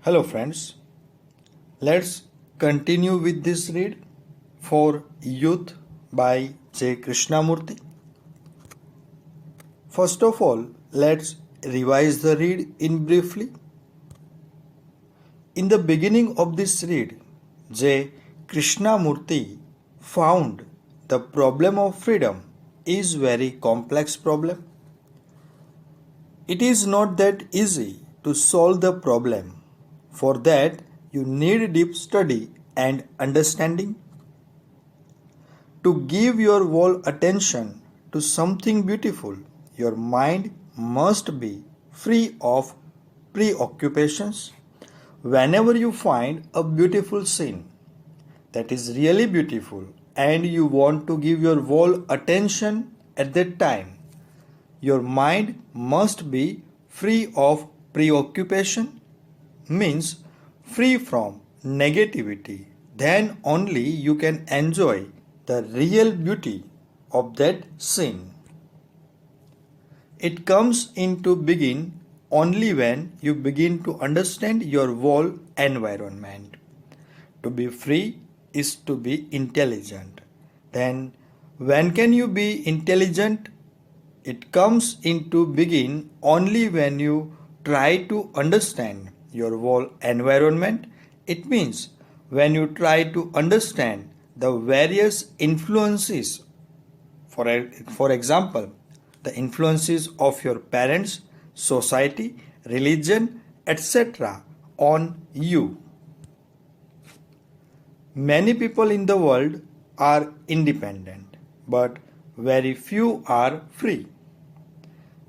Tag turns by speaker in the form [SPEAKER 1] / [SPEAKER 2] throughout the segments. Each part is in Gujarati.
[SPEAKER 1] Hello, friends. Let's continue with this read for Youth by J. Krishnamurti. First of all, let's revise the read in briefly. In the beginning of this read, J. Krishnamurti found the problem of freedom is very complex problem. It is not that easy to solve the problem. For that, you need deep study and understanding. To give your whole attention to something beautiful, your mind must be free of preoccupations. Whenever you find a beautiful scene that is really beautiful and you want to give your whole attention at that time, your mind must be free of preoccupation, means free from negativity. Then only you can enjoy the real beauty of that scene. It comes into being only when you begin to understand your whole environment. To be free is to be intelligent. Then when can you be intelligent? It comes into being only when you try to understand your whole environment. It means when you try to understand the various influences, for example, the influences of your parents, society, religion, etc. on you. Many people in the world are independent, but very few are free.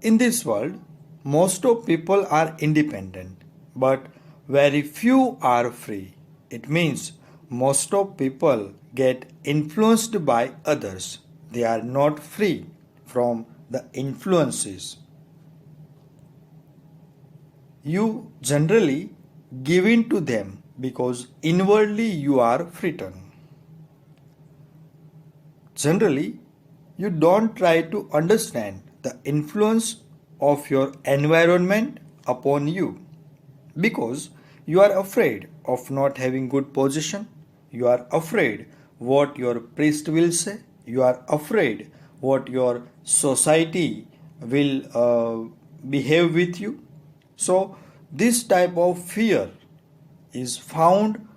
[SPEAKER 1] In this world, most of people are independent, but very few are free. It means most of people get influenced by others. They are not free from the influences. You generally give in to them because inwardly you are fritten. Generally, you don't try to understand the influence of your environment upon you because you are afraid of not having good position. You are afraid what your priest will say. You are afraid what your society will behave with you. So this type of fear is found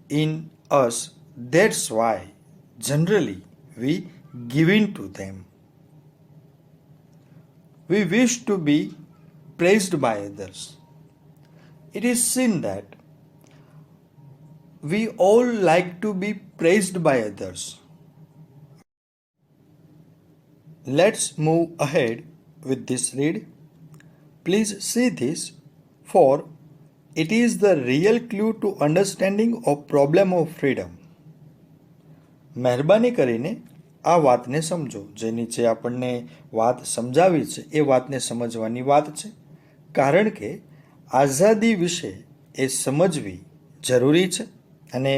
[SPEAKER 1] in us. That's why generally we give in to them. We wish to be praised by others. It is seen that we all like to be praised by others. Let's move ahead with this read. Please see this, for it is the real clue to understanding of problem of freedom. મહેરબાની કરીને આ વાતને સમજો. જે નીચે આપણને વાત સમજાવી છે એ વાતને સમજવાની વાત છે, કારણ કે આઝાદી વિશે એ સમજવી જરૂરી છે અને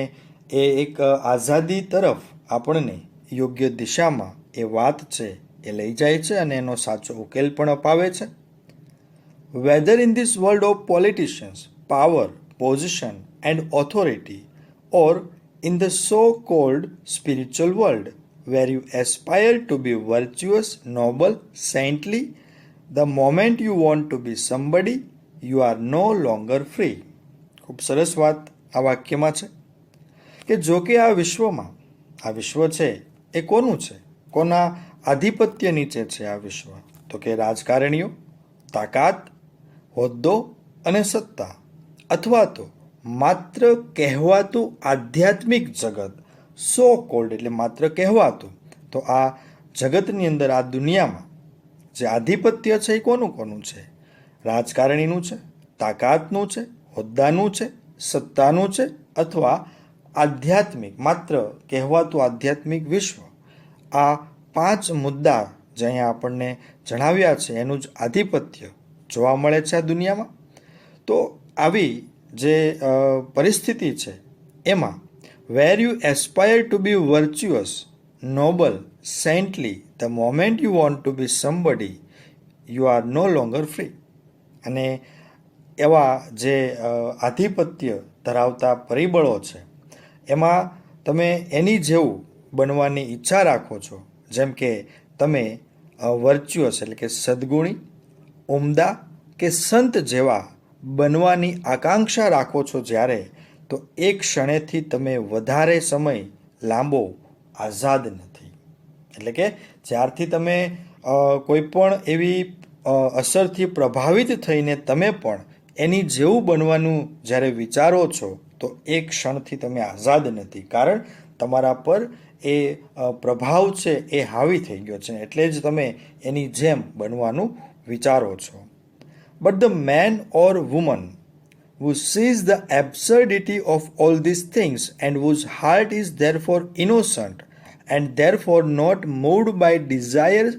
[SPEAKER 1] એ એક આઝાદી તરફ આપણને યોગ્ય દિશામાં એ વાત છે એ લઈ જાય છે અને એનો સાચો ઉકેલ પણ અપાવે છે. Whether in this world of politicians, power, position and authority, or in the so-called spiritual world, where you aspire to be virtuous, noble, saintly, the moment you want to be somebody, you are no longer free. ખૂબ સરસ વાત આ વાક્યમાં છે કે જો કે આ વિશ્વ છે એ કોનું છે, કોના આધિપત્ય નીચે છે આ વિશ્વ? તો કે રાજકારણીઓ, તાકાત, હોદ્દો અને સત્તા, અથવા તો માત્ર કહેવાતું આધ્યાત્મિક જગત, સો કોલ્ડ એટલે માત્ર કહેવાતું. તો આ જગતની અંદર, આ દુનિયામાં જે આધિપત્ય છે એ કોનું છે? રાજકારણીનું છે, તાકાતનું છે, હોદ્દાનું છે, સત્તાનું છે, અથવા આધ્યાત્મિક, માત્ર કહેવાતું આધ્યાત્મિક વિશ્વ. આ પાંચ મુદ્દા જે અહીંયા આપણને જણાવ્યા છે એનું જ આધિપત્ય જોવા મળે છે આ દુનિયામાં. તો આવી જે પરિસ્થિતિ છે એમાં where you aspire to be virtuous, noble, saintly, the moment you want to be somebody, you are no longer free. અને એવા જે આધિપત્ય ધરાવતા પરિબળો છે એમાં તમે એની જેવું બનવાની ઈચ્છા રાખો છો, જેમ કે તમે વર્ચ્યુઅસ એટલે કે સદ્ગુણી, ઉમદા કે સંત જેવા બનવાની આકાંક્ષા રાખો છો જ્યારે, તો એક ક્ષણેથી તમે વધારે સમય લાંબો આઝાદ નથી. એટલે કે જ્યારથી તમે કોઈ પણ એવી અસરથી પ્રભાવિત થઈને તમે પણ એની જેવું બનવાનું જ્યારે વિચારો છો, તો એક ક્ષણથી તમે આઝાદ નથી, કારણ તમારા પર એ પ્રભાવ છે એ હાવી થઈ ગયો છે, એટલે જ તમે એની જેમ બનવાનું વિચારો છો. But the man or woman who sees the absurdity of all these things and whose heart is therefore innocent and therefore not moved by desire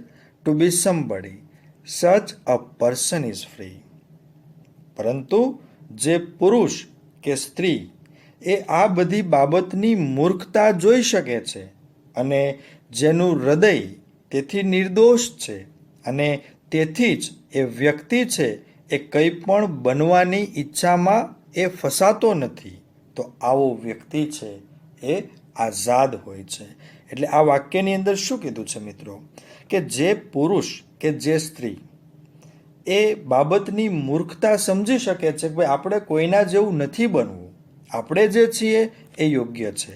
[SPEAKER 1] to be somebody, such a person is free. પરંતુ જે પુરુષ કે સ્ત્રી એ આ બધી બાબતની મૂર્ખતા જોઈ શકે છે અને જેનું હૃદય તેથી નિર્દોષ છે અને તેથી જ એ વ્યક્તિ છે એ કંઈ પણ બનવાની ઈચ્છામાં એ ફસાતો નથી, તો આવો વ્યક્તિ છે એ આઝાદ હોય છે. એટલે આ વાક્યની અંદર શું કીધું છે મિત્રો, કે જે પુરુષ કે જે સ્ત્રી એ બાબતની મૂર્ખતા સમજી શકે છે કે ભાઈ આપણે કોઈના જેવું નથી બનવું, આપણે જે છીએ એ યોગ્ય છે,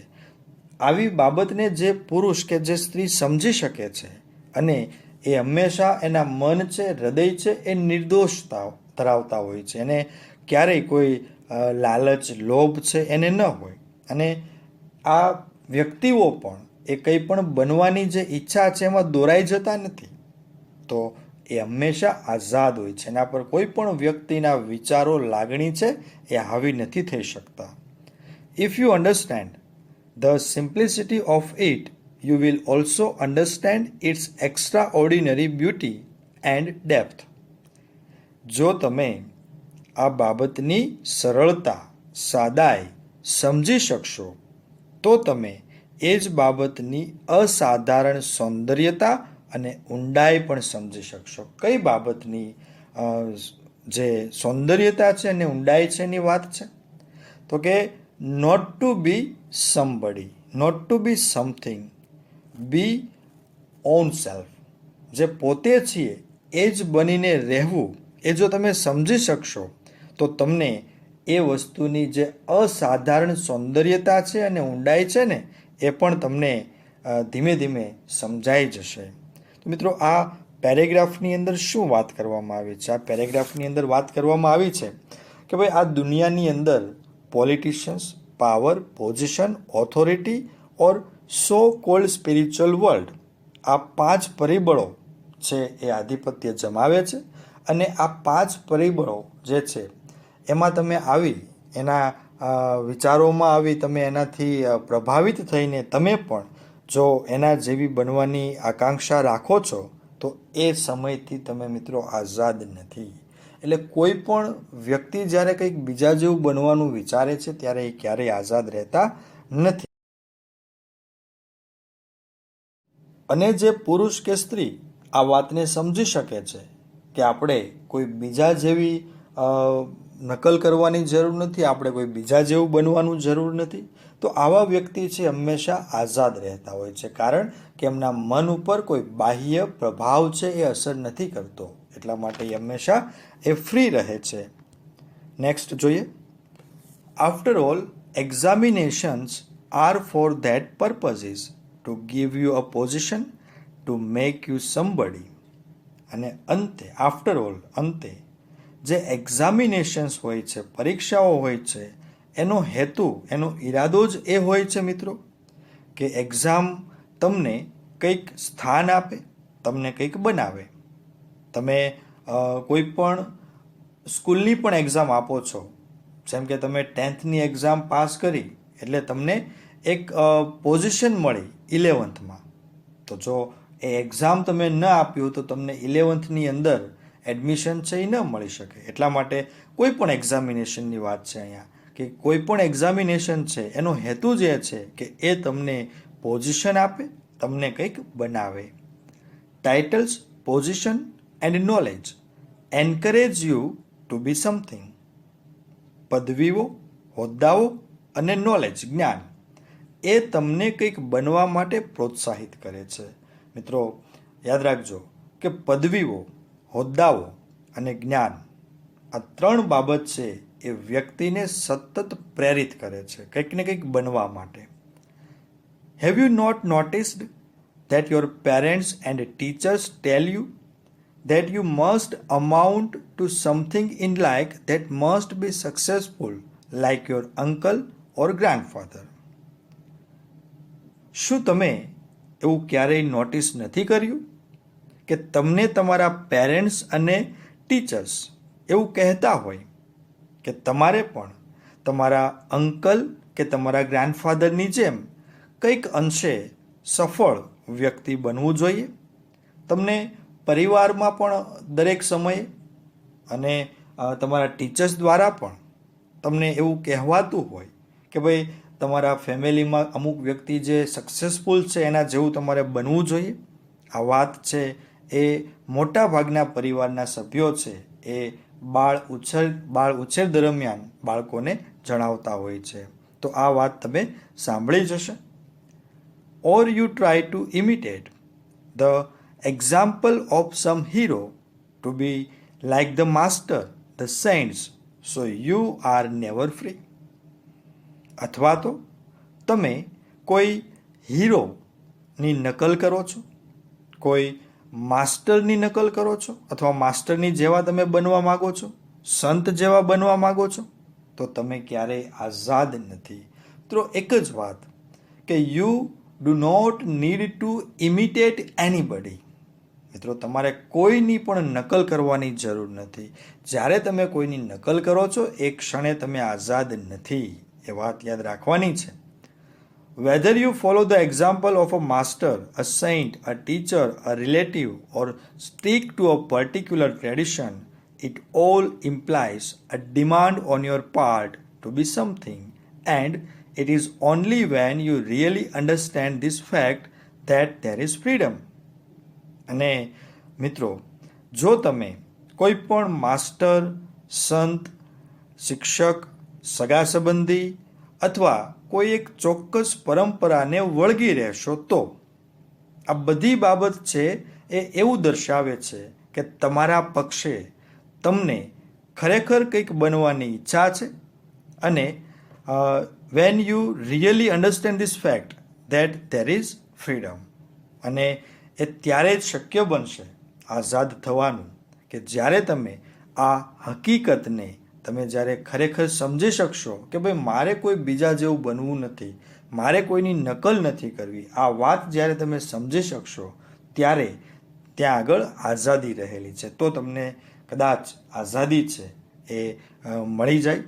[SPEAKER 1] આવી બાબતને જે પુરુષ કે જે સ્ત્રી સમજી શકે છે અને એ હંમેશા એના મન છે, હૃદય છે એ નિર્દોષતા ધરાવતા હોય છે, એને ક્યારેય કોઈ લાલચ, લોભ છે એને ન હોય, અને આ વ્યક્તિઓ પણ એ કંઈ પણ બનવાની જે ઈચ્છા છે એમાં દોરાઈ જતા નથી, તો એ હંમેશા આઝાદ હોય છે. એના પર કોઈ પણ વ્યક્તિના વિચારો, લાગણી છે એ હાવી નથી થઈ શકતા. If you understand the simplicity of it, you will also understand its extraordinary beauty and depth. જો તમે આ બાબતની સરળતા, સાદાઈ સમજી શકશો, તો તમે એ જ બાબતની અસાધારણ સૌંદર્યતા અને ઊંડાઈ પણ સમજી શકશો. કઈ બાબતની જે સૌંદર્યતા છે અને ઊંડાઈ છે એની વાત છે, તો કે not to be somebody, not to be something, be on self. જે પોતે છીએ એ જ બનીને રહેવું, એ જો તમે સમજી શકશો, તો તમને એ વસ્તુની જે અસાધારણ સૌંદર્યતા છે અને ઊંડાઈ છે ને, એ પણ તમને ધીમે ધીમે સમજાઈ જશે. તો મિત્રો, આ પેરેગ્રાફની અંદર શું વાત કરવામાં આવી છે? આ પેરેગ્રાફની અંદર વાત કરવામાં આવી છે કે ભાઈ આ દુનિયાની અંદર પોલિટિશિયન્સ, પાવર, પોઝિશન, ઓથોરિટી ઓર સો કોલ્ડ સ્પિરિચ્યુઅલ વર્લ્ડ, આ 5 પરિબળો છે એ આધિપત્ય જમાવે છે, અને આ 5 પરિબળો જે છે એમાં તમે આવી, એના વિચારોમાં આવી, તમે એનાથી પ્રભાવિત થઈને તમે પણ જો એના જેવી બનવાની આકાંક્ષા રાખો છો, તો એ સમયથી તમે મિત્રો આઝાદ નથી. એટલે કોઈ પણ વ્યક્તિ જ્યારે કંઈક બીજા જેવું બનવાનું વિચારે છે ત્યારે એ ક્યારેય આઝાદ રહેતા નથી. અને જે પુરુષ કે સ્ત્રી આ વાતને સમજી શકે છે કે આપણે કોઈ બીજા જેવી નકલ કરવાની જરૂર નથી, આપણે કોઈ બીજા જેવું બનવાનું જરૂર નથી, તો આવા વ્યક્તિ છે હંમેશા આઝાદ રહેતા હોય છે, કારણ કે એમના મન ઉપર કોઈ બાહ્ય પ્રભાવ છે એ અસર નથી કરતો, એટલા માટે એ હંમેશા એ ફ્રી રહે છે. નેક્સ્ટ જોઈએ. After all, examinations are for that purposes, to give you a position, to make you somebody. અને અંતે, આફ્ટર ઓલ, અંતે જે એક્ઝામિનેશન્સ હોય છે, પરીક્ષાઓ હોય છે, એનો હેતુ, એનો ઈરાદો જ એ હોય છે મિત્રો કે એક્ઝામ તમને કંઈક સ્થાન આપે, તમને કંઈક બનાવે. તમે કોઈ પણ સ્કૂલની પણ એક્ઝામ આપો છો, જેમ કે તમે 10th એક્ઝામ પાસ કરી એટલે તમને એક પોઝિશન મળી 11thમાં, તો જો એ એક્ઝામ તમે ન આપ્યું તો તમને 11thની અંદર એડમિશન છે એ ન મળી શકે. એટલા માટે કોઈ પણ એક્ઝામિનેશનની વાત છે અહીંયા, કે કોઈ પણ એક્ઝામિનેશન છે એનો હેતુ જે છે કે એ તમને પોઝિશન આપે, તમને કંઈક બનાવે. Titles, position and knowledge encourage you to be something. પદવીઓ, હોદ્દાઓ અને નોલેજ, જ્ઞાન એ તમને કંઈક બનવા માટે પ્રોત્સાહિત કરે છે. મિત્રો યાદ રાખજો કે પદવીઓ, હોદ્દાઓ અને જ્ઞાન આ ત્રણ બાબત છે એ વ્યક્તિને સતત પ્રેરિત કરે છે કંઈક ને કંઈક બનવા માટે. Have you not noticed that your parents and teachers tell you that you must amount to something in life that must be successful like your uncle or grandfather? શું તમે એવું ક્યારેય નોટિસ નથી કર્યું કે તમને તમારા પેરેન્ટ્સ અને ટીચર્સ એવું કહેતા હોય કે તમારે પણ તમારા અંકલ કે તમારા ગ્રાન્ડફાધરની જેમ કંઈક અંશે સફળ વ્યક્તિ બનવું જોઈએ? તમને પરિવારમાં પણ દરેક સમયે અને તમારા ટીચર્સ દ્વારા પણ તમને એવું કહેવાતું હોય કે ભાઈ તમારા ફેમિલીમાં અમુક વ્યક્તિ જે સક્સેસફુલ છે એના જેવું તમારે બનવું જોઈએ. આ વાત છે એ મોટા ભાગના પરિવારના સભ્યો છે એ બાળ ઉછેર દરમિયાન બાળકોને જણાવતા હોય છે. તો આ વાત તમે સાંભળી જ હશે. Or you try to imitate the example of some hero to be like the master, the saints, so you are never free. અથવા તો તમે કોઈ હીરોની નકલ કરો છો, કોઈ માસ્ટરની નકલ કરો છો, અથવા માસ્ટરની જેવા તમે બનવા માગો છો, સંત જેવા બનવા માગો છો, તો તમે ક્યારેય આઝાદ નથી. તો એક જ વાત કે you do not need to imitate anybody. મિત્રો તમારે કોઈની પણ નકલ કરવાની જરૂર નથી. જ્યારે તમે કોઈની નકલ કરો છો એ ક્ષણે તમે આઝાદ નથી. એ વાત યાદ રાખવાની છે. Whether you follow the example of a master, a saint, a teacher, a relative or stick to a particular tradition, it all implies a demand on your part to be something, and it is only when you really understand this fact that there is freedom. અને મિત્રો જો તમે કોઈ પણ માસ્ટર, સંત, શિક્ષક, સગા સંબંધી અથવા કોઈ એક ચોક્કસ પરંપરાને વળગી રહેશો તો આ બધી બાબત છે એ એવું દર્શાવે છે કે તમારા પક્ષે તમને ખરેખર કંઈક બનવાની ઈચ્છા છે. અને when you really understand this fact that there is freedom, અને એ ત્યારે જ શક્ય બનશે આઝાદ થવાનું કે જ્યારે તમે આ હકીકતને તમે જ્યારે ખરેખર સમજી શકશો કે ભાઈ મારે કોઈ બીજા જેવું બનવું નથી, મારે કોઈની નકલ નથી કરવી. આ વાત જ્યારે તમે સમજી શકશો ત્યારે ત્યાં આગળ આઝાદી રહેલી છે. તો તમને કદાચ આઝાદી છે એ મળી જાય.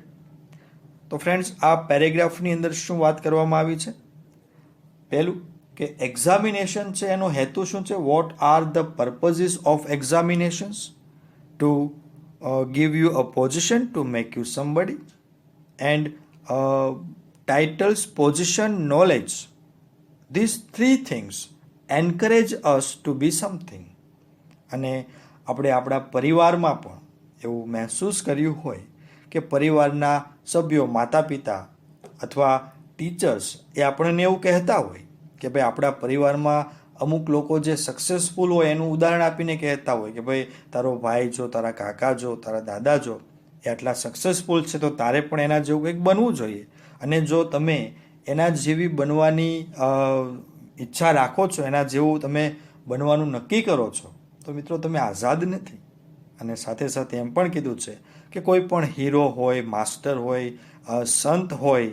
[SPEAKER 1] તો ફ્રેન્ડ્સ આ પેરેગ્રાફની અંદર શું વાત કરવામાં આવી છે? પહેલું કે એક્ઝામિનેશન છે એનો હેતુ શું છે? What are the purposes of examinations? To give you a position to make you somebody, and titles, position, knowledge, these three things encourage us to be something. અને આપણે આપણા પરિવારમાં પણ એવું મહેસૂસ કર્યું હોય કે પરિવારના સભ્યો, માતા પિતા અથવા ટીચર્સ એ આપણને એવું કહેતા હોય કે ભાઈ આપણા પરિવારમાં અમુક લોકો જે સક્સેસફુલ હોય એનું ઉદાહરણ આપીને કહેતા હોય કે ભાઈ તારો ભાઈ જો, તારા કાકા જો, તારા દાદા જો એ આટલા સક્સેસફુલ છે તો તારે પણ એના જેવું કંઈક બનવું જોઈએ. અને જો તમે એના જેવી બનવાની ઈચ્છા રાખો છો, એના જેવું તમે બનવાનું નક્કી કરો છો, તો મિત્રો તમે આઝાદ નથી. અને સાથે સાથે એમ પણ કીધું છે કે કોઈ પણ હીરો હોય, માસ્ટર હોય, સંત હોય,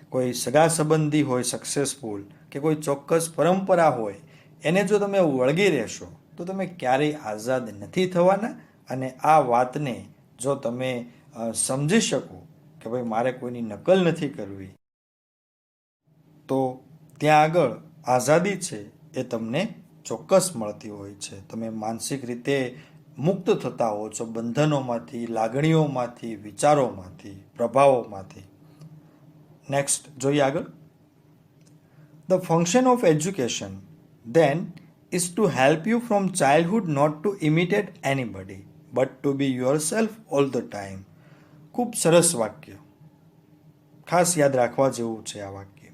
[SPEAKER 1] કોઈ સગા સંબંધી હોય સક્સેસફુલ, કે કોઈ ચોક્કસ પરંપરા હોય, એને જો તમે વળગી રહેશો તો તમે ક્યારેય આઝાદ નથી થવાના. અને આ વાતને જો તમે સમજી શકો કે ભાઈ મારે કોઈની નકલ નથી કરવી, તો ત્યાં આગળ આઝાદી છે એ તમને ચોક્કસ મળતી હોય છે. તમે માનસિક રીતે મુક્ત થતા હો છો બંધનોમાંથી, લાગણીઓમાંથી, વિચારોમાંથી, પ્રભાવોમાંથી. નેક્સ્ટ જોઈએ આગળ. The function of education then is to help you from childhood not to imitate anybody but to be yourself all the time. ખૂબ સરસ વાક્ય. ખાસ યાદ રાખવા જેવું છે આ વાક્ય.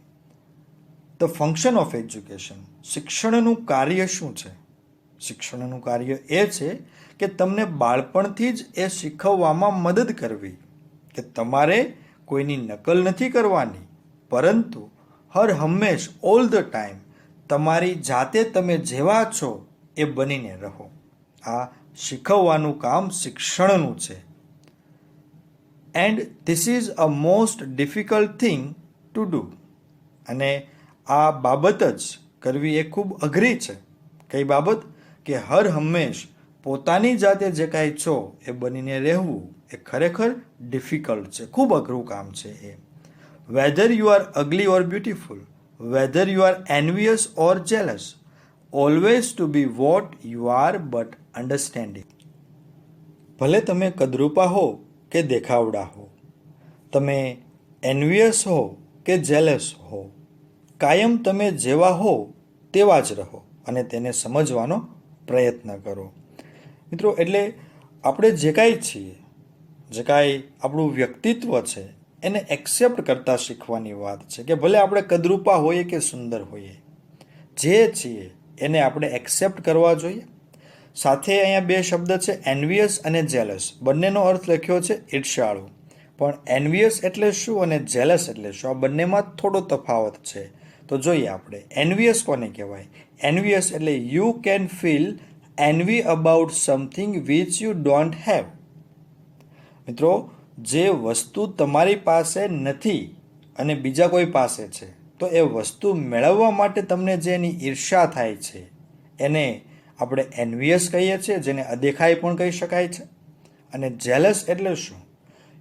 [SPEAKER 1] ધ ફંક્શન ઓફ એજ્યુકેશન, શિક્ષણનું કાર્ય શું છે? શિક્ષણનું કાર્ય એ છે કે તમને બાળપણથી જ એ શીખવવામાં મદદ કરવી કે તમારે કોઈની નકલ નથી કરવાની, પરંતુ હર હંમેશ ઓલ ધ ટાઈમ તમારી જાતે તમે જેવા છો એ બનીને રહો. આ શીખવવાનું કામ શિક્ષણનું છે. And this is a most difficult thing to do. અને આ બાબત જ કરવી એ ખૂબ અઘરી છે. કઈ બાબત? કે હર હંમેશ પોતાની જાતે જે કાંઈ છો એ બનીને રહેવું એ ખરેખર ડિફિકલ્ટ છે, ખૂબ અઘરું કામ છે એ. Whether you are ugly or beautiful, whether you are envious or jealous, always to be what you are but understanding. ભલે તમે કદરૂપા હો કે દેખાવડા હો, તમે એન્વિયસ હો કે જેલસ હો, કાયમ તમે જેવા હો તેવા જ રહો અને તેને સમજવાનો પ્રયત્ન કરો. મિત્રો, એટલે આપણે જે કાંઈ છીએ, જે કાંઈ આપણું વ્યક્તિત્વ છે એને એક્સેપ્ટ કરતા શીખવાની વાત છે કે ભલે આપણે કદરૂપા હોઈએ કે સુંદર હોઈએ, જે છીએ એને આપણે એક્સેપ્ટ કરવા જોઈએ. સાથે અહીંયા બે શબ્દ છે, એન્વિયસ અને જેલસ. બંનેનો અર્થ લખ્યો છે ઈર્ષ્યાળુ. પણ એન્વિયસ એટલે શું અને જેલસ એટલે શું, આ બંનેમાં થોડો તફાવત છે. તો જોઈએ આપણે. એન્વિયસ કોને કહેવાય? એન્વિયસ એટલે you can feel envy about something which you don't have. મિત્રો, જે વસ્તુ તમારી પાસે નથી અને બીજા કોઈ પાસે છે, તો એ વસ્તુ મેળવવા માટે તમને જે એની ઈર્ષા થાય છે એને આપણે એન્વિયસ કહીએ છીએ, જેને અદેખાઈ પણ કહી શકાય છે. અને જેલસ એટલે શું?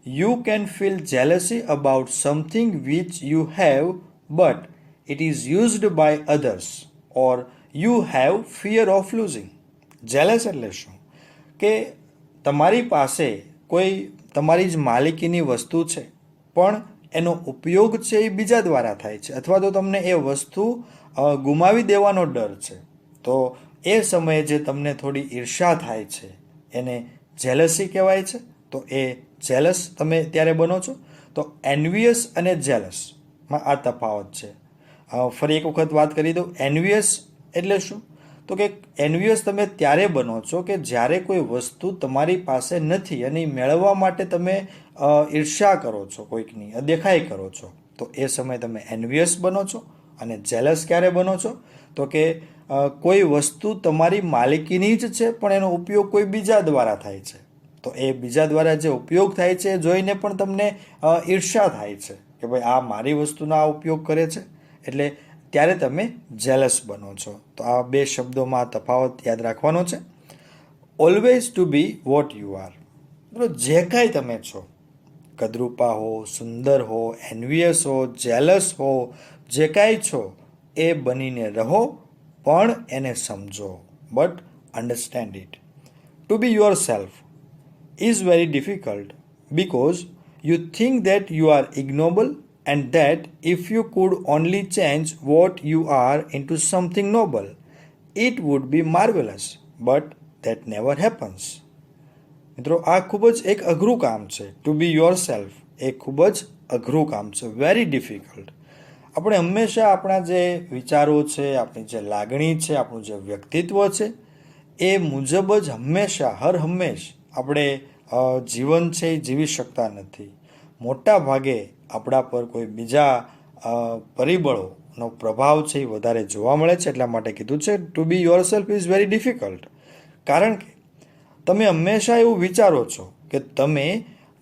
[SPEAKER 1] You can feel jealousy about something which you have but it is used by others or you have fear of losing. Jealous એટલે શું? કે તમારી પાસે કોઈ તમારી જ માલિકીની વસ્તુ છે, પણ એનો ઉપયોગ છે એ બીજા દ્વારા થાય છે, અથવા તો તમને એ વસ્તુ ગુમાવી દેવાનો ડર છે, તો એ સમયે જે તમને થોડી ઈર્ષા થાય છે એને જેલસી કહેવાય છે. તો એ જેલસ તમે ત્યારે બનો છો. તો એન્વિયસ અને જેલસમાં આ તફાવત છે. ફરી એક વખત વાત કરી દઉં. એન્વિયસ એટલે શું? તો કે એન્વિયસ તમે ત્યારે બનો છો કે જ્યારે કોઈ વસ્તુ તમારી પાસે નથી અને મેળવવા માટે તમે ઈર્ષા કરો છો, કોઈકની અદેખાઈ કરો છો, તો એ સમયે તમે એન્વિયસ બનો છો. અને જેલસ ક્યારે બનો છો? તો કે કોઈ વસ્તુ તમારી માલિકીની જ છે પણ એનો ઉપયોગ કોઈ બીજા દ્વારા થાય છે, તો એ બીજા દ્વારા જે ઉપયોગ થાય છે એ જોઈને પણ તમને ઈર્ષા થાય છે કે ભાઈ આ મારી વસ્તુનો આ ઉપયોગ કરે છે, એટલે ત્યારે તમે જેલસ બનો છો. તો આ બે શબ્દોમાં તફાવત યાદ રાખવાનો છે. Always to be what you are. જે કાંઈ તમે છો, કદરૂપા હો, સુંદર હો, એન્વિયસ હો, જેલસ હો, જે કાંઈ છો એ બનીને રહો, પણ એને સમજો. But understand it. To be your self is very difficult because you think that you are ignoble and that if you could only change what you are into something noble, it would be marvelous, but that never happens. મિત્રો, આ ખૂબ જ એક અઘરું કામ છે. ટુ બી યોર સેલ્ફ એ ખૂબ જ અઘરું કામ છે, વેરી ડિફિકલ્ટ. આપણે હંમેશા આપણા જે વિચારો છે, આપણી જે લાગણી છે, આપણું જે વ્યક્તિત્વ છે એ મુજબ જ હંમેશા હર હંમેશ આપણે જીવન છે એ જીવી શકતા નથી. મોટા ભાગે આપણા પર કોઈ બીજા પરિબળોનો પ્રભાવ છે એ વધારે જોવા મળે છે. એટલા માટે કીધું છે to be your self is very difficult. કારણ કે તમે હંમેશા એવું વિચારો છો કે તમે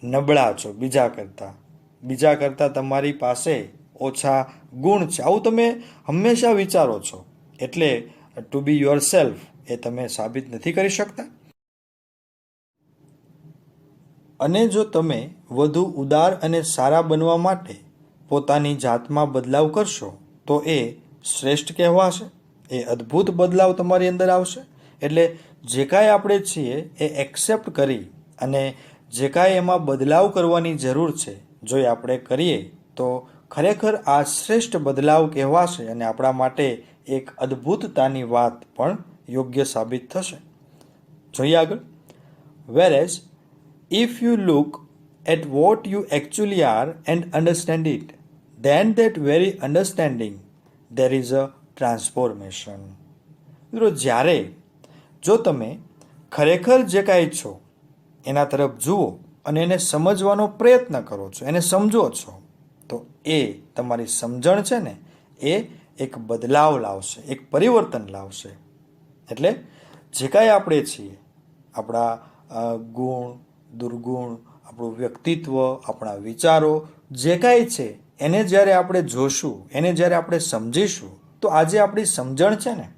[SPEAKER 1] નબળા છો બીજા કરતાં તમારી પાસે ઓછા ગુણ છે, આવું તમે હંમેશા વિચારો છો. એટલે ટુ બી યોર સેલ્ફ એ તમે સાબિત નથી કરી શકતા. અને જો તમે વધુ ઉદાર અને સારા બનવા માટે પોતાની જાતમાં બદલાવ કરશો તો એ શ્રેષ્ઠ કહેવાશે, એ અદ્ભુત બદલાવ તમારી અંદર આવશે. એટલે જે કાંઈ આપણે છીએ એ એક્સેપ્ટ કરી અને જે કાંઈ એમાં બદલાવ કરવાની જરૂર છે જો એ આપણે કરીએ તો ખરેખર આ શ્રેષ્ઠ બદલાવ કહેવાશે અને આપણા માટે એક અદ્ભુતતાની વાત પણ યોગ્ય સાબિત થશે. જોઈએ આગળ. વેર as if you look at what you actually are and understand it, then that very understanding there is a transformation. મિત્રો જ્યારે જો તમે ખરેખર જે કાંઈ છો એના તરફ જુઓ અને એને સમજવાનો પ્રયત્ન કરો છો, એને સમજો છો, તો એ તમારી સમજણ છે ને એ એક બદલાવ લાવશે, એક પરિવર્તન લાવશે. એટલે જે કાંઈ આપણે છીએ, આપણા ગુણ, દુર્ગુણ, આપણું વ્યક્તિત્વ, આપણા વિચારો, જે કાંઈ છે એને જ્યારે આપણે જોશું, એને જ્યારે આપણે સમજીશું, તો આજે આપણી સમજણ છે ને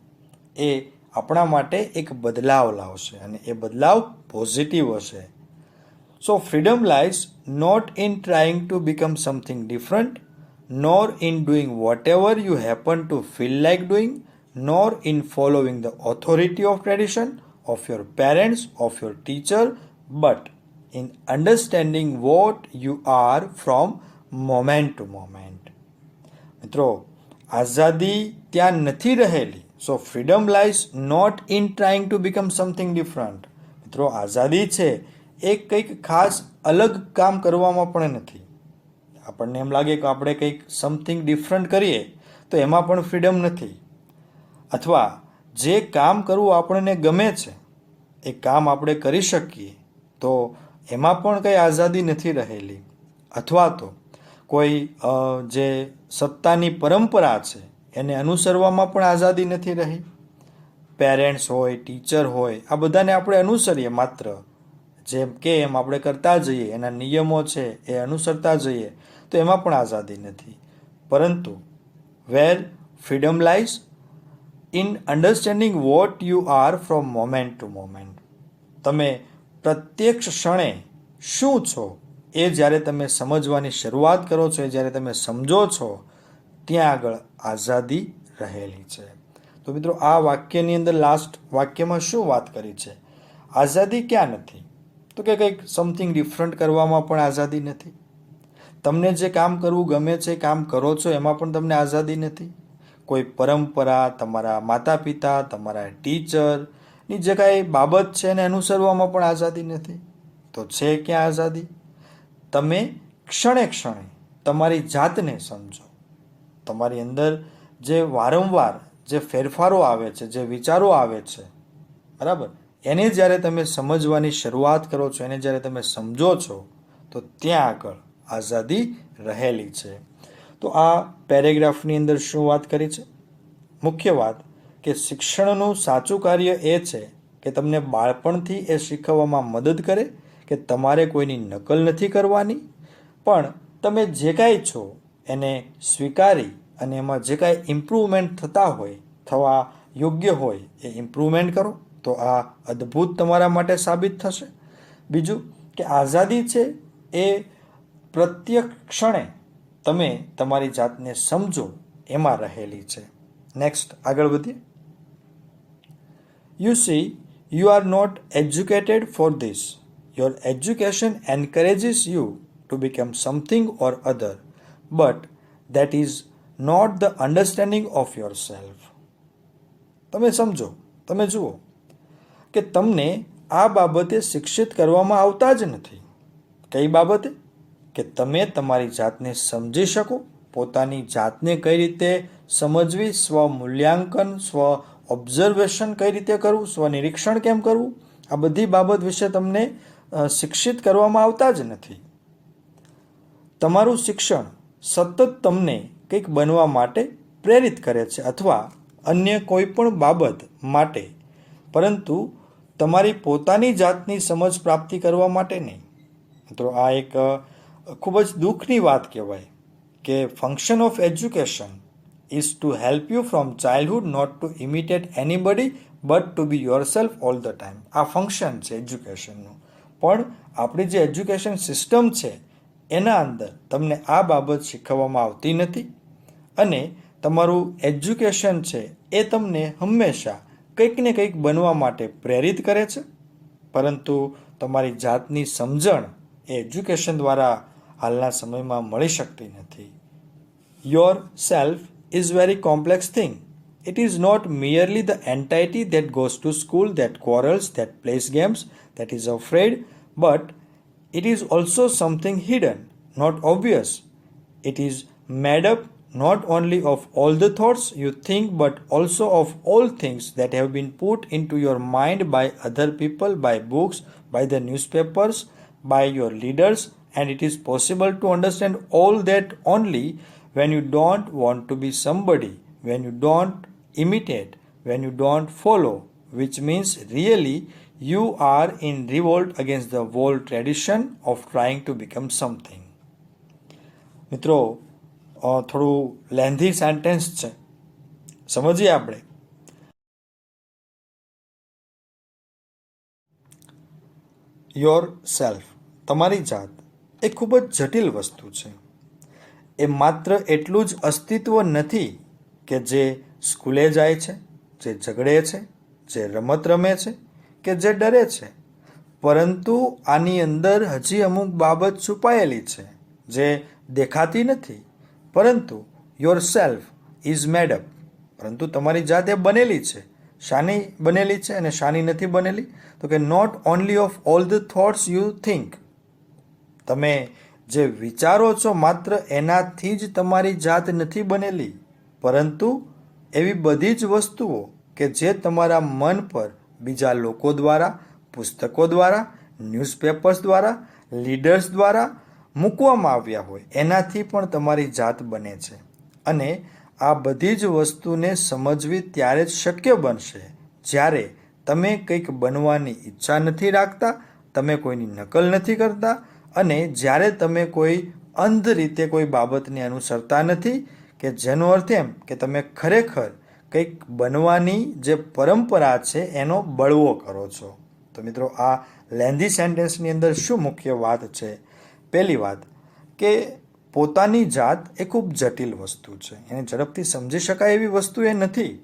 [SPEAKER 1] એ આપણા માટે એક બદલાવ લાવશે અને એ બદલાવ પોઝિટિવ હશે. So freedom lies not in trying to become something different, nor in doing whatever you happen to feel like doing, nor in following the authority of tradition, of your parents, of your teacher, but in understanding what you are from moment to moment. મિત્રો આઝાદી ત્યાં નથી રહેલી. So freedom lies not in trying to become something different. મિત્રો આઝાદી છે એ કંઈક ખાસ અલગ કામ કરવામાં પણ નથી. આપણને એમ લાગે કે આપણે કંઈક સમથિંગ ડિફરન્ટ કરીએ તો એમાં પણ ફ્રીડમ નથી, અથવા જે કામ કરવું આપણને ગમે છે એ કામ આપણે કરી શકીએ તો એમાં પણ કંઈ આઝાદી નથી રહેલી, અથવા તો કોઈ જે સત્તાની પરંપરા છે એને અનુસરવામાં પણ આઝાદી નથી રહી. પેરેન્ટ્સ હોય, ટીચર હોય, આ બધાને આપણે અનુસરીએ, માત્ર જેમ કે એમ આપણે કરતા જઈએ, એના નિયમો છે એ અનુસરતા જઈએ, તો એમાં પણ આઝાદી નથી. પરંતુ where freedom lies in understanding what you are from moment to moment. તમે પ્રત્યક્ષ ક્ષણે શું છો એ જ્યારે તમે સમજવાની શરૂઆત કરો છો, એ જ્યારે તમે સમજો છો, ત્યાં આગળ આઝાદી રહેલી છે. તો મિત્રો આ વાક્યની અંદર લાસ્ટ વાક્યમાં શું વાત કરી છે? આઝાદી ક્યાં નથી? તો કે કંઈક સમથિંગ ડિફરન્ટ કરવામાં પણ આઝાદી નથી. તમને જે કામ કરવું ગમે છે કામ કરો છો એમાં પણ તમને આઝાદી નથી. કોઈ પરંપરા, તમારા માતા પિતા, તમારા ટીચરની જે કાંઈ બાબત છે એને અનુસરવામાં પણ આઝાદી નથી. તો છે ક્યાં આઝાદી? તમે ક્ષણે ક્ષણે તમારી જાતને સમજો. તમારી અંદર જે વારંવાર જે ફેરફારો આવે છે, જે વિચારો આવે છે, બરાબર, એને જ્યારે તમે સમજવાની શરૂઆત કરો છો, એને જ્યારે તમે સમજો છો, તો ત્યાં આગળ આઝાદી રહેલી છે. તો આ પેરેગ્રાફની અંદર શું વાત કરી છે? મુખ્ય વાત કે શિક્ષણનું સાચું કાર્ય એ છે કે તમને બાળપણથી એ શીખવવામાં મદદ કરે કે તમારે કોઈની નકલ નથી કરવાની, પણ તમે જે કાંઈ છો એને સ્વીકારી અને એમાં જે કાંઈ ઇમ્પ્રૂવમેન્ટ થવા યોગ્ય હોય એ ઇમ્પ્રૂવમેન્ટ કરો, તો આ અદ્ભુત તમારા માટે સાબિત થશે. બીજું કે આઝાદી છે એ પ્રત્યેક ક્ષણે તમે તમારી જાતને સમજો એમાં રહેલી છે. નેક્સ્ટ આગળ વધીએ. You see, you are not educated for this. Your education encourages you to become something or other, but that is not the understanding of your self. તમે સમજો, તમે જુઓ કે તમને આ બાબતે શિક્ષિત કરવામાં આવતા જ નથી. કઈ બાબતે? કે તમે તમારી જાતને સમજી શકો, પોતાની જાતને કઈ રીતે સમજવી, સ્વમૂલ્યાંકન, સ્વ ઓબ્ઝર્વેશન કઈ રીતે કરવું, સ્વનિરીક્ષણ કેમ કરવું, આ બધી બાબત વિશે તમને શિક્ષિત કરવામાં આવતા જ નથી. તમારું શિક્ષણ સતત તમને કંઈક બનવા માટે પ્રેરિત કરે છે, અથવા અન્ય કોઈ પણ બાબત માટે, પરંતુ તમારી પોતાની જાતની સમજ પ્રાપ્તિ કરવા માટે નહીં. મિત્રો આ એક ખૂબ જ દુઃખની વાત કહેવાય કે function of education is to help you from childhood, not to imitate anybody but to be your self all the time. આ ફંક્શન છે એજ્યુકેશનનું, પણ આપણી જે એજ્યુકેશન સિસ્ટમ છે એના અંદર તમને આ બાબત શીખવવામાં આવતી નથી, અને તમારું એજ્યુકેશન છે એ તમને હંમેશા કંઈક ને કંઈક બનવા માટે પ્રેરિત કરે છે, પરંતુ તમારી જાતની સમજણ એ એજ્યુકેશન દ્વારા હાલના સમયમાં મળી શકતી નથી. Your self is very complex thing. It is not merely the entity that goes to school, that quarrels, that plays games, that is afraid, but It is also something hidden, not obvious. It is made up not only of all the thoughts you think, but also of all things that have been put into your mind by other people, by books, by the newspapers, by your leaders, and it is possible to understand all that only when you don't want to be somebody, when you don't imitate, when you don't follow, which means really you are in revolt against the whole tradition of trying to become something. મિત્રો થોડું લેન્ધી સેન્ટેન્સ છે, સમજીએ આપણે. યોર સેલ્ફ, તમારી જાત એ ખૂબ જ જટિલ વસ્તુ છે. એ માત્ર એટલું જ અસ્તિત્વ નથી કે જે સ્કૂલે જાય છે, જે ઝઘડે છે, જે રમત રમે છે કે જે ડરે છે, પરંતુ આની અંદર હજી અમુક બાબત છુપાયેલી છે જે દેખાતી નથી. પરંતુ your self is made up, પરંતુ તમારી જાત એ બનેલી છે. શાની બનેલી છે અને શાની નથી બનેલી? તો કે not only of all the thoughts you think, તમે જે વિચારો છો માત્ર એનાથી જ તમારી જાત નથી બનેલી, પરંતુ એવી બધી જ વસ્તુઓ કે જે તમારા મન પર બીજા લોકો દ્વારા, પુસ્તકો દ્વારા, ન્યૂઝપેપર્સ દ્વારા, લીડર્સ દ્વારા મૂકવામાં આવ્યા હોય એનાથી પણ તમારી જાત બને છે. અને આ બધી જ વસ્તુને સમજવી ત્યારે જ શક્ય બનશે જ્યારે તમે કંઈક બનવાની ઈચ્છા નથી રાખતા, તમે કોઈની નકલ નથી કરતા, અને જ્યારે તમે કોઈ અંધ રીતે કોઈ બાબતને અનુસરતા નથી, કે જેનો અર્થ એમ કે તમે ખરેખર કંઈક બનવાની જે પરંપરા છે એનો બળવો કરો છો. તો મિત્રો આ લેન્ધી સેન્ટેન્સની અંદર શું મુખ્ય વાત છે? પહેલી વાત કે પોતાની જાત એ ખૂબ જટિલ વસ્તુ છે, એને ઝડપથી સમજી શકાય એવી વસ્તુ એ નથી.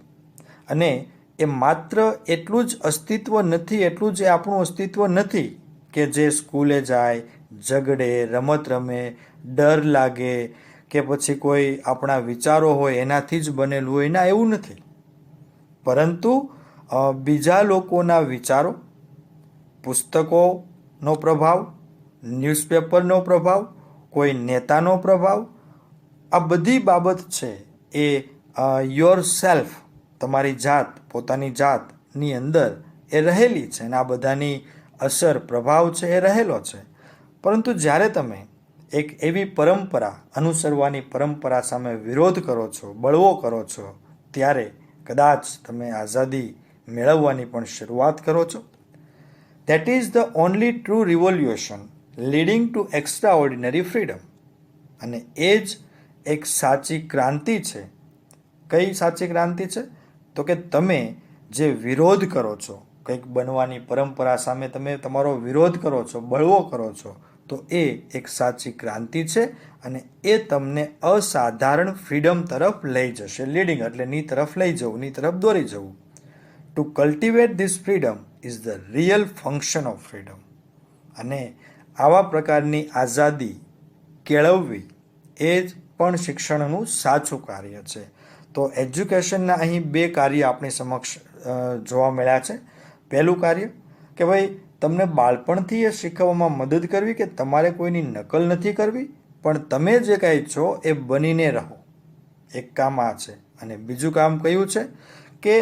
[SPEAKER 1] અને એ માત્ર એટલું જ અસ્તિત્વ નથી, એટલું જ એ આપણું અસ્તિત્વ નથી કે જે સ્કૂલે જાય, ઝઘડે, રમત રમે, ડર લાગે, કે પછી કોઈ આપણા વિચારો હોય એનાથી જ બનેલું હોય. ના, એવું નથી. પરંતુ બીજા લોકોના વિચારો, પુસ્તકોનો પ્રભાવ, ન્યૂઝપેપરનો પ્રભાવ, કોઈ નેતાનો પ્રભાવ, આ બધી બાબત છે એ યોર સેલ્ફ, તમારી જાત, પોતાની જાતની અંદર એ રહેલી છે, અને આ બધાની અસર, પ્રભાવ છે એ રહેલો છે. પરંતુ જ્યારે તમે એક એવી પરંપરા, અનુસરવાની પરંપરા સામે વિરોધ કરો છો, બળવો કરો છો, ત્યારે કદાચ તમે આઝાદી મેળવવાની પણ શરૂઆત કરો છો. That is the only true revolution leading to extraordinary freedom. અને એ જ એક સાચી ક્રાંતિ છે. કઈ સાચી ક્રાંતિ છે? તો કે તમે જે વિરોધ કરો છો, કંઈક બનવાની પરંપરા સામે તમે તમારો વિરોધ કરો છો, બળવો કરો છો, તો એ એક સાચી ક્રાંતિ છે, અને એ તમને અસાધારણ ફ્રીડમ તરફ લઈ જશે. લીડિંગ એટલે ની તરફ લઈ જવું, ની તરફ દોરી જવું. To cultivate this freedom is the real function of freedom. અને આવા પ્રકારની આઝાદી કેળવવી એ જ પણ શિક્ષણનું સાચું કાર્ય છે. તો એજ્યુકેશનના અહીં બે કાર્ય આપણી સમક્ષ જોવા મળ્યા છે. પહેલું કાર્ય કે ભાઈ તમને બાળપણથી એ શીખવવામાં મદદ કરવી કે તમારે કોઈની નકલ નથી કરવી, પણ તમે જે કાંઈ છો એ બનીને રહો. એક કામ આ છે. અને બીજું કામ કયું છે કે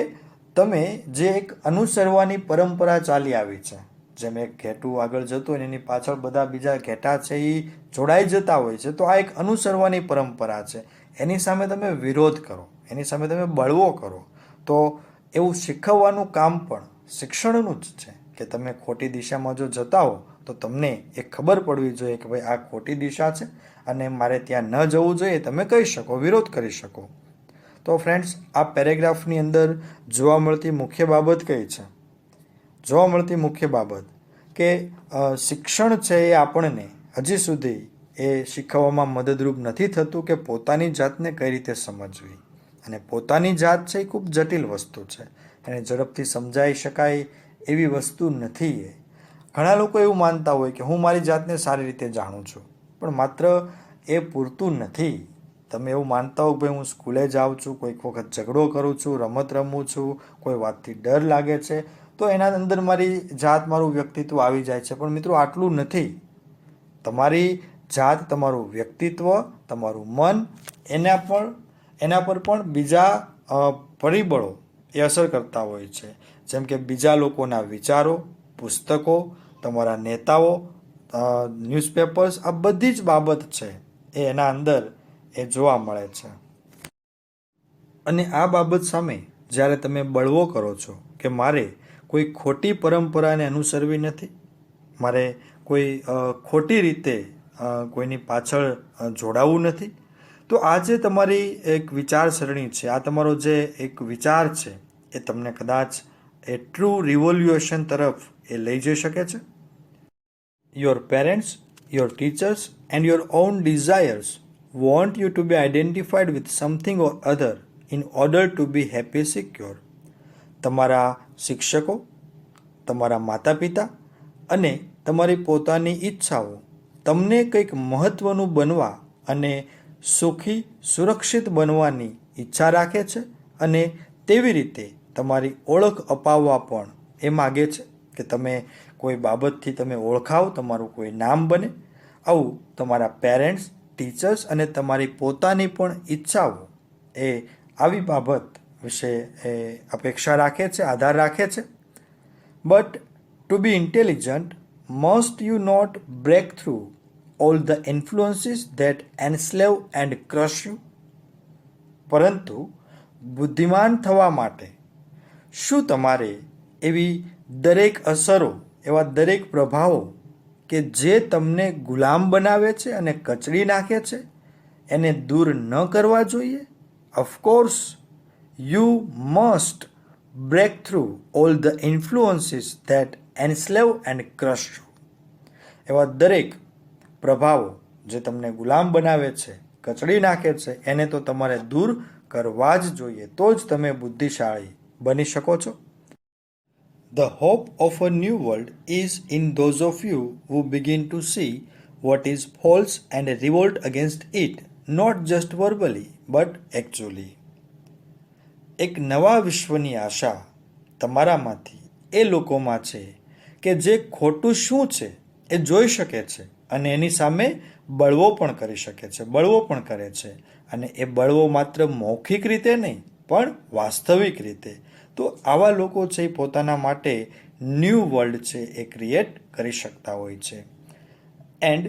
[SPEAKER 1] તમે જે એક અનુસરવાની પરંપરા ચાલી આવી છે, જેમ એક ઘેટું આગળ જતું હોય એની પાછળ બધા બીજા ઘેટા છે એ જોડાઈ જતા હોય છે, તો આ એક અનુસરવાની પરંપરા છે. એની સામે તમે વિરોધ કરો, એની સામે તમે બળવો કરો. તો એવું શીખવવાનું કામ પણ શિક્ષણનું જ છે કે તમે ખોટી દિશામાં જો જતા હો તો તમને એ ખબર પડવી જોઈએ કે ભાઈ આ ખોટી દિશા છે અને મારે ત્યાં ન જવું જોઈએ. તમે કહી શકો, વિરોધ કરી શકો. તો ફ્રેન્ડ્સ, આ પેરેગ્રાફની અંદર જોવા મળતી મુખ્ય બાબત કઈ છે? જોવા મળતી મુખ્ય બાબત કે શિક્ષણ છે એ આપણને હજી સુધી એ શીખવવામાં મદદરૂપ નથી થતું કે પોતાની જાતને કઈ રીતે સમજવી. અને પોતાની જાત છે એ ખૂબ જટિલ વસ્તુ છે, એને ઝડપથી સમજાઈ શકાય એવી વસ્તુ નથી. એ ઘણા લોકો એવું માનતા હોય કે હું મારી જાતને સારી રીતે જાણું છું, પણ માત્ર એ પૂરતું નથી. તમે એવું માનતા હો કે ભાઈ હું સ્કૂલે જાઉં છું, કોઈક વખત ઝઘડો કરું છું, રમત રમું છું, કોઈ વાતથી ડર લાગે છે, તો એના અંદર મારી જાત, મારું વ્યક્તિત્વ આવી જાય છે. પણ મિત્રો આટલું નથી. તમારી જાત, તમારું વ્યક્તિત્વ, તમારું મન, એના પર પણ બીજા પરિબળો એ અસર કરતા હોય છે. જેમ કે બીજા લોકોના વિચારો, પુસ્તકો, તમારા નેતાઓ, ન્યૂઝપેપર્સ, આ બધી જ બાબત છે એ એના અંદર એ જોવા મળે છે. અને આ બાબત સામે જ્યારે તમે બળવો કરો છો કે મારે કોઈ ખોટી પરંપરાને અનુસરવી નથી, મારે કોઈ ખોટી રીતે કોઈની પાછળ જોડાવું નથી, તો આ જે તમારી એક વિચારસરણી છે, આ તમારો જે એક વિચાર છે, એ તમને કદાચ એ ટ્રુ રિવોલ્યુશન તરફ એ લઈ જઈ શકે છે. Your parents, your teachers and your own desires want you to be identified with something or other in order to be happy, secure. તમારા શિક્ષકો, તમારા માતા પિતા અને તમારી પોતાની ઈચ્છાઓ તમને કંઈક મહત્વનું બનવા અને સુખી, સુરક્ષિત બનવાની ઈચ્છા રાખે છે અને તેવી રીતે તમારી ઓળખ અપાવવા પણ એ માગે છે કે તમે કોઈ બાબતથી તમે ઓળખાવ, તમારું કોઈ નામ બને. આવું તમારા પેરેન્ટ્સ, ટીચર્સ અને તમારી પોતાની પણ ઈચ્છાઓ એ આવી બાબત વિશે એ અપેક્ષા રાખે છે, આધાર રાખે છે. But to be intelligent must you not break through all the influences that enslave and crush you. પરંતુ બુદ્ધિમાન થવા માટે શું તમારે એવી દરેક અસરો, એવા દરેક પ્રભાવો કે જે તમને ગુલામ બનાવે છે અને કચડી નાખે છે, એને દૂર ન કરવા જોઈએ? Of course you must break through all the influences that enslave and crush you. એવા દરેક પ્રભાવો જે તમને ગુલામ બનાવે છે, કચડી નાખે છે, એને તો તમારે દૂર કરવા જ જોઈએ. તો જ તમે બુદ્ધિશાળી બની શકો છો. The hope of a new world is in those of you who begin to see what is false and revolt against it, not just verbally, but actually. એક નવા વિશ્વની આશા તમારામાંથી એ લોકોમાં છે કે જે ખોટું શું છે એ જોઈ શકે છે અને એની સામે બળવો પણ કરી શકે છે, બળવો પણ કરે છે. અને એ બળવો માત્ર મૌખિક રીતે નહીં પણ વાસ્તવિક રીતે. તો આવા લોકો છે એ પોતાના માટે ન્યૂ વર્લ્ડ છે એ ક્રિએટ કરી શકતા હોય છે. And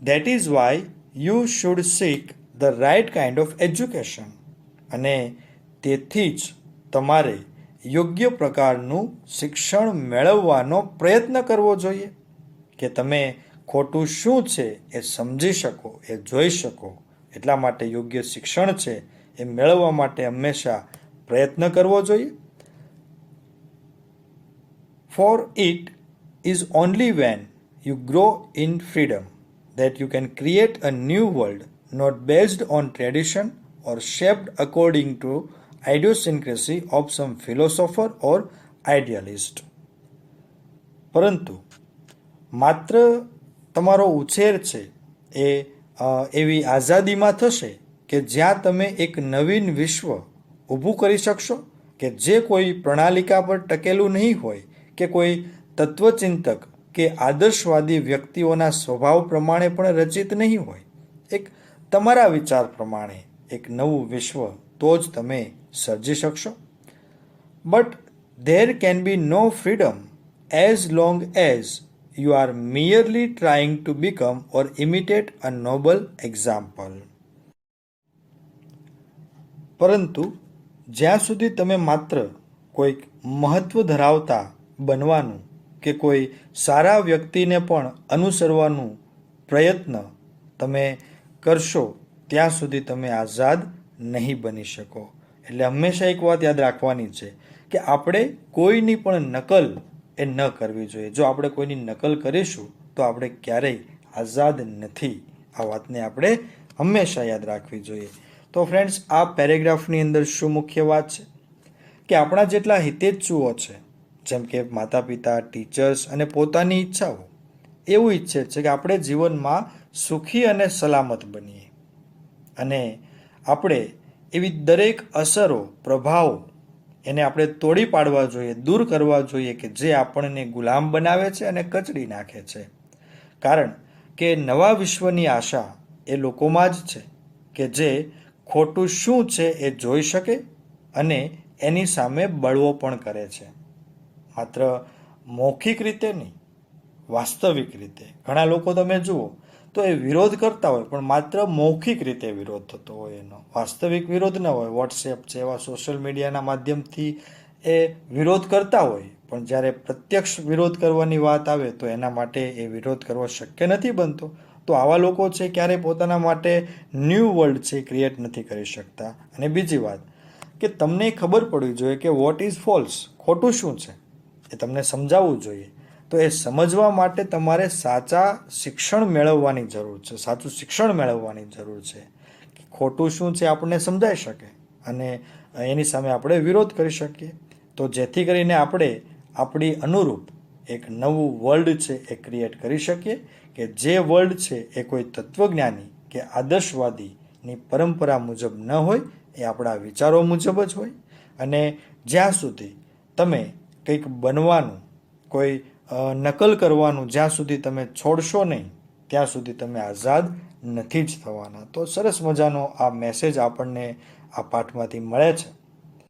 [SPEAKER 1] that is why you should seek the right kind of education. અને તેથી જ તમારે યોગ્ય પ્રકારનું શિક્ષણ મેળવવાનો પ્રયત્ન કરવો જોઈએ કે તમે ખોટું શું છે એ સમજી શકો, એ જોઈ શકો. એટલા માટે યોગ્ય શિક્ષણ છે એ મેળવવા માટે હંમેશા પ્રયત્ન કરવો જોઈએ. For it is only when you grow in freedom that you can create a new world not based on tradition or shaped according to idiosyncrasy of some philosopher or idealist. પરંતુ માત્ર તમારો ઉછેર છે એ એવી આઝાદીમાં થશે કે જ્યાં તમે એક નવીન વિશ્વ ઊભું કરી શકશો કે જે કોઈ પ્રણાલિકા પર ટકેલું નહીં હોય કે કોઈ તત્વચિંતક કે આદર્શવાદી વ્યક્તિઓના સ્વભાવ પ્રમાણે પણ રચિત નહીં હોય. એક તમારા વિચાર પ્રમાણે એક નવું વિશ્વ તો જ તમે સર્જી શકશો. But there can be no freedom as long as you are merely trying to become or imitate a noble example. પરંતુ જ્યાં સુધી તમે માત્ર કોઈક મહત્વ ધરાવતા બનવાનું કે કોઈ સારા વ્યક્તિને પણ અનુસરવાનું પ્રયત્ન તમે કરશો ત્યાં સુધી તમે આઝાદ નહીં બની શકો. એટલે હંમેશા એક વાત યાદ રાખવાની છે કે આપણે કોઈની પણ નકલ એ ન કરવી જોઈએ. જો આપણે કોઈની નકલ કરીશું તો આપણે ક્યારેય આઝાદ નથી. આ વાતને આપણે હંમેશા યાદ રાખવી જોઈએ. તો ફ્રેન્ડ્સ, આ પેરેગ્રાફની અંદર શું મુખ્ય વાત છે કે આપણા જેટલા હિતેચ્છુઓ છે, જેમ કે માતા પિતા, ટીચર્સ અને પોતાની ઈચ્છાઓ, એવું ઈચ્છે છે કે આપણે જીવનમાં સુખી અને સલામત બનીએ. અને આપણે એવી દરેક અસરો, પ્રભાવો એને આપણે તોડી પાડવા જોઈએ, દૂર કરવા જોઈએ કે જે આપણને ગુલામ બનાવે છે અને કચડી નાખે છે. કારણ કે નવા વિશ્વની આશા એ લોકોમાં જ છે કે જે ખોટું શું છે એ જોઈ શકે અને એની સામે બળવો પણ કરે છે. માત્ર મૌખિક રીતે નહીં, વાસ્તવિક રીતે. ઘણા લોકો તમે જુઓ તો એ વિરોધ કરતા હોય પણ માત્ર મૌખિક રીતે વિરોધ થતો હોય, એનો વાસ્તવિક વિરોધ ન હોય. વોટ્સએપ છે એવા સોશિયલ મીડિયાના માધ્યમથી એ વિરોધ કરતા હોય, પણ જ્યારે પ્રત્યક્ષ વિરોધ કરવાની વાત આવે તો એના માટે એ વિરોધ કરવો શક્ય નથી બનતો. તો આવા લોકો છે ક્યારે પોતાના માટે ન્યૂ વર્લ્ડ છે ક્રિએટ નથી કરી શકતા. અને બીજી વાત કે તમને ખબર પડવી જોઈએ કે વોટ ઇઝ ફોલ્સ, ખોટું શું છે એ તમને સમજાવવું જોઈએ. તો એ સમજવા માટે તમારે સાચા શિક્ષણ મેળવવાની જરૂર છે, સાચું શિક્ષણ મેળવવાની જરૂર છે કે ખોટું શું છે આપણને સમજાઈ શકે અને એની સામે આપણે વિરોધ કરી શકીએ. તો જેથી કરીને આપણે આપણી અનુરૂપ એક નવું વર્લ્ડ છે એ ક્રિએટ કરી શકીએ કે જે વર્લ્ડ છે એ કોઈ તત્વજ્ઞાની કે આદર્શવાદીની પરંપરા મુજબ ન હોય, એ આપણા વિચારો મુજબ જ હોય. અને જ્યાં સુધી તમે કંઈક બનવાનું, કોઈ નકલ કરવાનું જ્યાં સુધી તમે છોડશો નહીં, ત્યાં સુધી તમે આઝાદ નથી જ થવાના. તો સરસ મજાનો આ મેસેજ આપણને આ પાઠમાંથી મળે છે.